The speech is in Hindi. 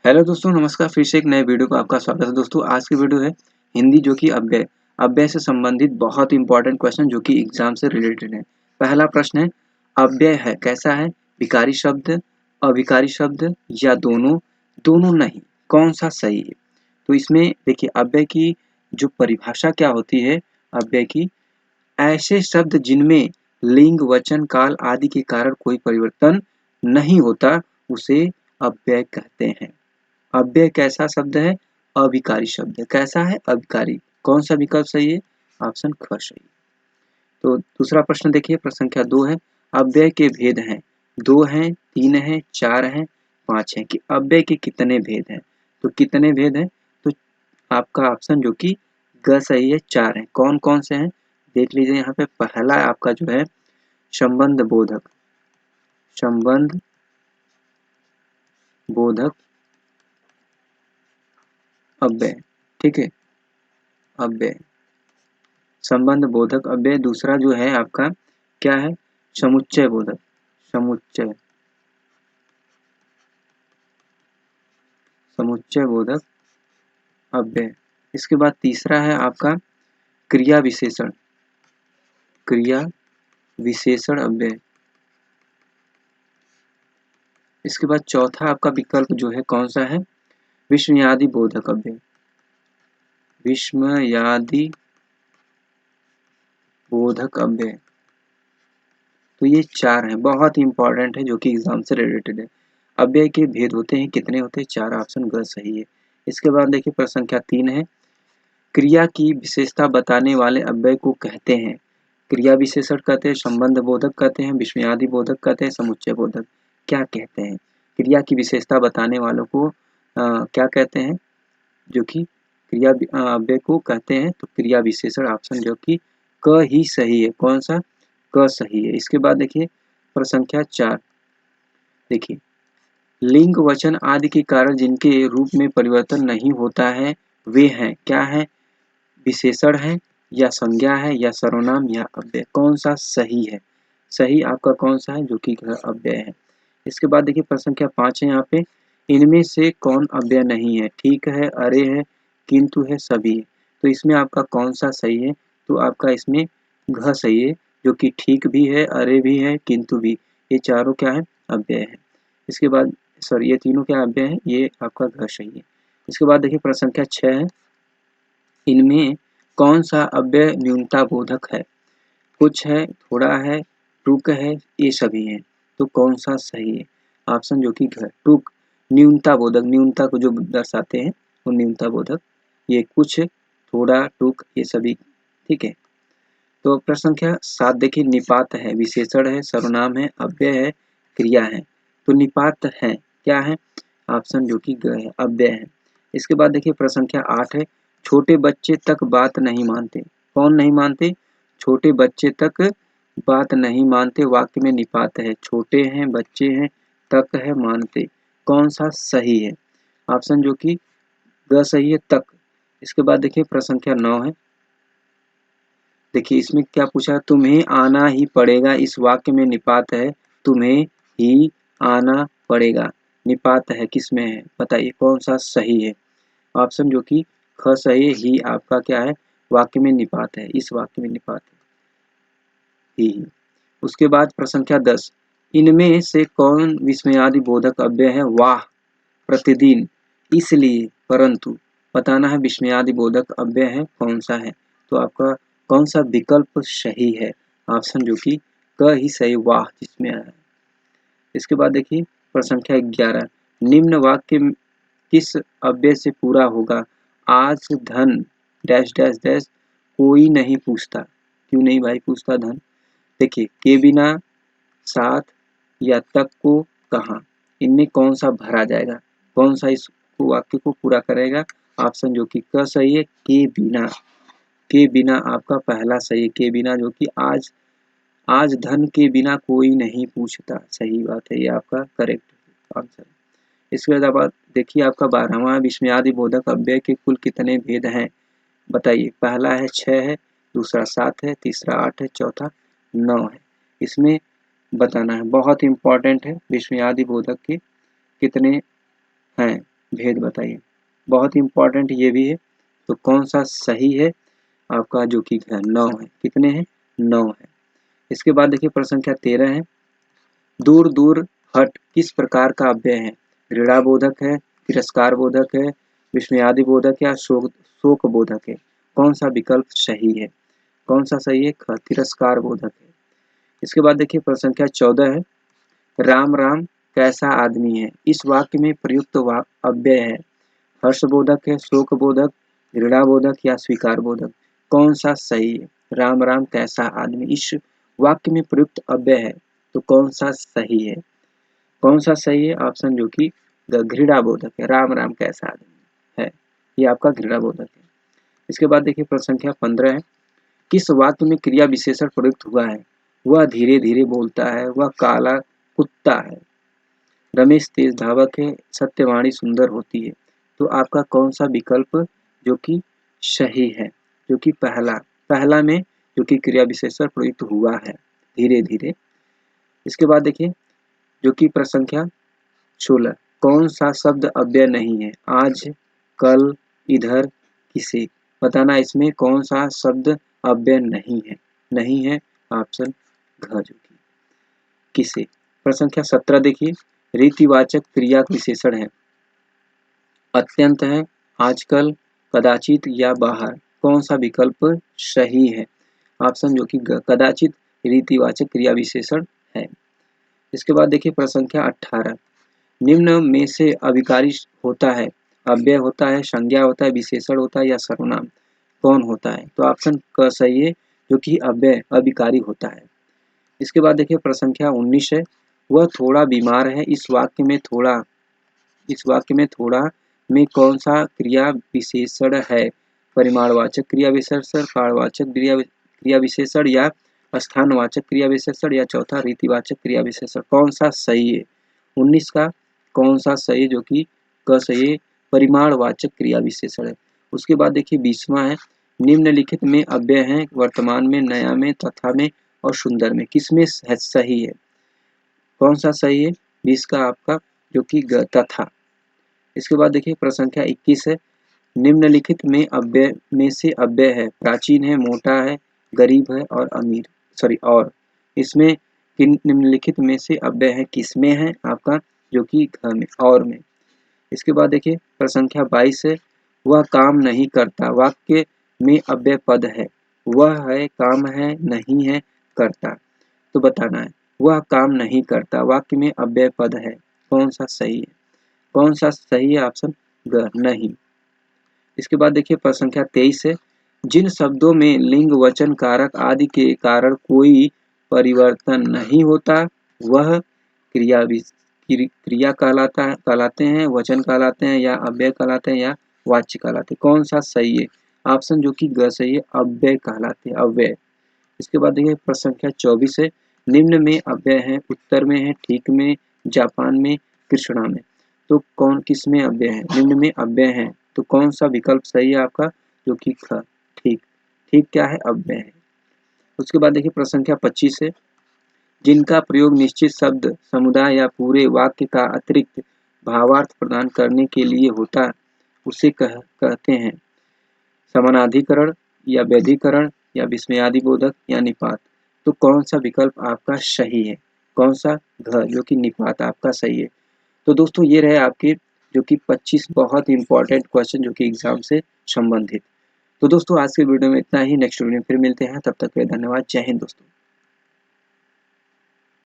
हेलो दोस्तों, नमस्कार। फिर से एक नए वीडियो को आपका स्वागत है। दोस्तों आज की वीडियो है हिंदी जो कि अव्यय अव्यय से संबंधित बहुत इंपॉर्टेंट क्वेश्चन जो कि एग्जाम से रिलेटेड है। पहला प्रश्न है, अव्यय है कैसा है? विकारी शब्द, अविकारी शब्द या दोनों? दोनों नहीं, कौन सा सही है? तो इसमें देखिए, अव्यय की जो परिभाषा क्या होती है? अव्यय की, ऐसे शब्द जिनमें लिंग, वचन, काल आदि के कारण कोई परिवर्तन नहीं होता, उसे अव्यय कहते हैं। अव्यय कैसा शब्द है? अविकारी शब्द है। कैसा है? अविकारी। कौन सा विकल्प सही है? ऑप्शन ख सही है। तो दूसरा प्रश्न देखिए, प्रश्न संख्या 2 है, अव्यय के भेद हैं। 2 हैं, 3 हैं, 4 हैं, 5 हैं कि अव्यय के कितने भेद हैं? तो कितने भेद हैं? तो आपका ऑप्शन जो कि ग सही है, 4 हैं। कौन कौन से हैं? देख लीजिए यहाँ पे। पहला आपका जो है संबंध बोधक, संबंध बोधक अव्यय, ठीक है, अव्यय, संबंध बोधक अव्यय। दूसरा जो है आपका क्या है? समुच्चय बोधक, समुच्चय, समुच्चय बोधक अव्यय। इसके बाद तीसरा है आपका क्रिया विशेषण, क्रिया विशेषण अव्यय। इसके बाद चौथा आपका विकल्प जो है कौन सा है? विस्मयादि बोधक अव्यय, विस्मयादि बोधक अव्यय। तो ये 4 हैं, बहुत इंपॉर्टेंट है, जो कि एग्जाम से रिलेटेड है। अव्यय के भेद होते हैं, कितने होते हैं? 4। ऑप्शन ग सही है। इसके बाद देखिए, प्रश्न संख्या 3 है, क्रिया की विशेषता बताने वाले अव्यय को कहते हैं। क्रिया विशेषण कहते हैं, संबंध बोधक कहते हैं, विस्मयादि बोधक कहते हैं, समुच्चय बोधक। क्या कहते हैं? क्रिया की विशेषता बताने वालों को क्या कहते हैं? जो कि क्रिया अव्यय को कहते हैं, तो क्रिया विशेषण ऑप्शन जो कि क ही सही है। कौन सा? क सही है। इसके बाद देखिए, प्रश्न संख्या 4 देखिए, लिंग, वचन आदि के कारण जिनके रूप में परिवर्तन नहीं होता है, वे हैं क्या है? विशेषण है या संज्ञा है या सर्वनाम या अव्यय? कौन सा सही है? सही आपका कौन सा है? जो कि अव्यय है। इसके बाद देखिए, प्रश्न संख्या 5 है यहाँ पे, इनमें से कौन अव्यय नहीं है? ठीक है, अरे है, किंतु है, सभी है। तो इसमें आपका कौन सा सही है? तो आपका इसमें घ सही है, जो कि ठीक भी है, अरे भी है, किंतु भी। ये चारों क्या है? अव्यय है। इसके बाद सॉरी, ये तीनों क्या अव्यय है? ये आपका घ सही है। इसके बाद देखिए, प्रश्न संख्या 6 है, इनमें कौन सा अव्यय न्यूनता बोधक है? कुछ है, थोड़ा है, टूक है, ये सभी हैं। तो कौन सा सही है? ऑप्शन जो कि घ, टूक, न्यूनता बोधक, न्यूनता को जो दर्शाते हैं वो न्यूनता बोधक। ये कुछ, थोड़ा, टूक, ये सभी, ठीक है। तो प्रश्न संख्या 7 देखिए, निपात है, विशेषण है, सर्वनाम है, अव्यय है, क्रिया है। तो निपात है क्या है? ऑप्शन जो कि ग है, अव्यय है। इसके बाद देखिए, प्रश्न संख्या 8 है, छोटे बच्चे तक बात नहीं मानते। कौन नहीं मानते? छोटे बच्चे तक बात नहीं मानते, वाक्य में निपात है। छोटे हैं, बच्चे हैं, तक है, मानते। कौन सा सही है? ऑप्शन जो कि ग सही है, तक। इसके बाद देखिए, प्रश्न संख्या 9 है, देखिए इसमें क्या पूछा? तुम्हें आना ही पड़ेगा, इस वाक्य में निपात है, तुम्हें ही आना पड़ेगा। निपात है, किस में है? बताइए कौन सा सही है? ऑप्शन जो कि ख सही है, ही आपका क्या है? वाक्य में निपात है, इस वाक्य में निपात है, ही। उसके बाद प्रश्न संख्या 10, इनमें से कौन विस्मयादि बोधक अव्यय है? वाह, प्रतिदिन, इसलिए, परंतु। बताना है विस्मयादि बोधक अव्यय है कौन सा है? तो आपका कौन सा विकल्प सही है? ऑप्शन जो कि क ही सही, वाह, जिसमें है। इसके बाद देखिए, प्रश्न संख्या 11, निम्न वाक्य किस अव्यय से पूरा होगा? आज धन डैश डैश डैश कोई नहीं पूछता। क्यों नहीं भाई पूछता धन? देखिए, के बिना, साथ या तक को, कहाँ, इनमें कौन सा भरा जाएगा? कौन सा इस वाक्य को पूरा करेगा? ऑप्शन जो कि क सही है, के बिना। के बिना आपका पहला सही है, के बिना, जो कि आज, आज धन के बिना कोई नहीं पूछता। सही बात है, ये आपका करेक्ट आंसर। इसके बाद देखिए, आपका 12वां विस्मयादि बोधक अव्यय के कुल कितने भेद हैं? बताइए। पहला है 6 है, दूसरा 7 है, तीसरा 8 है, चौथा 9 है। इसमें बताना है, बहुत इंपॉर्टेंट है, विस्मयादि बोधक के कितने हैं? भेद बताइए। बहुत इंपॉर्टेंट ये भी है। तो कौन सा सही है आपका, जो कि 9 है। कितने हैं? 9 है। इसके बाद देखिए प्रश्न संख्या 13 है। दूर दूर हट किस प्रकार का अव्यय है? ऋणाबोधक है, तिरस्कार बोधक है, विस्मयादि बोधक या शोक बोधक है? कौन सा विकल्प सही है? कौन सा सही है? तिरस्कार बोधक है। इसके बाद देखिए प्रश्न संख्या 14 है। राम राम कैसा आदमी है? इस वाक्य में प्रयुक्त अव्यय है। हर्षबोधक है, शोक बोधक, घृणाबोधक या स्वीकार बोधक? कौन सा सही है? राम राम कैसा आदमी इस वाक्य में प्रयुक्त अव्यय है, तो कौन सा सही है? कौन सा सही है? ऑप्शन जो कि घृणाबोधक है। राम राम कैसा आदमी है, ये आपका घृणाबोधक है। इसके बाद देखिए प्रश्न संख्या 15 है। किस वाक्य में क्रिया विशेषण प्रयुक्त हुआ है? वह धीरे धीरे बोलता है, वह काला कुत्ता है, रमेश तेज धावक है, सत्यवाणी सुंदर होती है? तो आपका कौन सा विकल्प जो कि सही है? जो कि पहला में जो कि क्रिया विशेषण प्रयुक्त हुआ है, धीरे धीरे। इसके बाद देखिए जो कि प्रश्न संख्या 16, कौन सा शब्द अव्यय नहीं है? आज, कल, इधर, किसे? बताना इसमें कौन सा शब्द अव्यय नहीं है। नहीं है ऑप्शन घ, जो कि किसे। प्रश्न संख्या 17 देखिए। रीतिवाचक क्रिया विशेषण है। अत्यंत है, आजकल, कदाचित या बाहर? कौन सा विकल्प सही है? ऑप्शन जो कि कदाचित रीतिवाचक क्रिया विशेषण है। इसके बाद देखिए प्रश्न संख्या 18। निम्न में से अभिकारी होता है? अव्यय होता है, संज्ञा होता है, विशेषण होता है या सर्वनाम? कौन होता है? तो ऑप्शन क सही है, जो कि अव्यय अभिकारी होता है। इसके बाद देखिए प्रश्न संख्या 19 है। वह थोड़ा बीमार है। इस वाक्य में थोड़ा में कौन सा क्रिया विशेषण है? परिमाणवाचक क्रिया विशेषण, कालवाचक क्रिया विशेषण या स्थानवाचक क्रिया विशेषण या चौथा रीतिवाचक क्रिया विशेषण? कौन सा सही है? 19 का कौन सा सही, जो कि क सही है, परिमाणवाचक क्रिया विशेषण है। उसके बाद देखिए 20वां है। निम्नलिखित में अव्यय है वर्तमान में, नया में, तथा में और सुंदर में? किसमें सही है? कौन सा सही है? 20 का आपका जो कि तथा। इसके बाद देखिए प्रश्न संख्या 21 है। निम्नलिखित में अव्यय में से अव्यय है प्राचीन है, मोटा है, गरीब है और अमीर, सॉरी और? इसमें किन निम्नलिखित में से अव्यय है किसमें है? आपका जो कि घ में, और में। इसके बाद देखिए प्रश्न संख्या 22 है। वह काम नहीं करता। वाक्य में अव्यय पद है। वह है, काम है, नहीं है, करता? तो बताना है। वह काम नहीं करता वाक्य में अव्यय पद है। कौन सा सही है? कौन सा सही है? ऑप्शन ग, नहीं। इसके बाद देखिए प्रश्न संख्या 23 है। जिन शब्दों में लिंग, वचन, कारक आदि के कारण कोई परिवर्तन नहीं होता, वह क्रिया कहलाते हैं, वचन कहलाते हैं या अव्यय कहलाते हैं या वाच्य कहलाते हैं? कौन सा सही है? ऑप्शन जो कि ग सही है, अव्यय कहलाते हैं, अव्यय। इसके बाद देखिए प्रश्न संख्या 24 है। निम्न में अव्यय है, उत्तर में है, ठीक में, जापान में, कृष्णा में? तो कौन किस में अव्यय है? निम्न में अव्यय है, तो कौन सा विकल्प सही है आपका? जो कि ख, ठीक। ठीक क्या है? अव्यय है। उसके बाद देखिए प्रश्न संख्या 25 है। जिनका प्रयोग निश्चित शब्द समुदाय या पूरे वाक्य का अतिरिक्त भावार्थ प्रदान करने के लिए होता है, उसे कहते हैं समानाधिकरण या व्यधिकरण या विस्मयादिबोधक या निपात? तो कौन सा विकल्प आपका सही है? कौन सा? घ, जो कि निपात आपका सही है। तो दोस्तों ये रहे आपके जो कि 25 बहुत इंपॉर्टेंट क्वेश्चन जो कि एग्जाम से संबंधित। तो दोस्तों आज के वीडियो में इतना ही। नेक्स्ट वीडियो में फिर मिलते हैं, तब तक के लिए धन्यवाद। जय हिंद दोस्तों।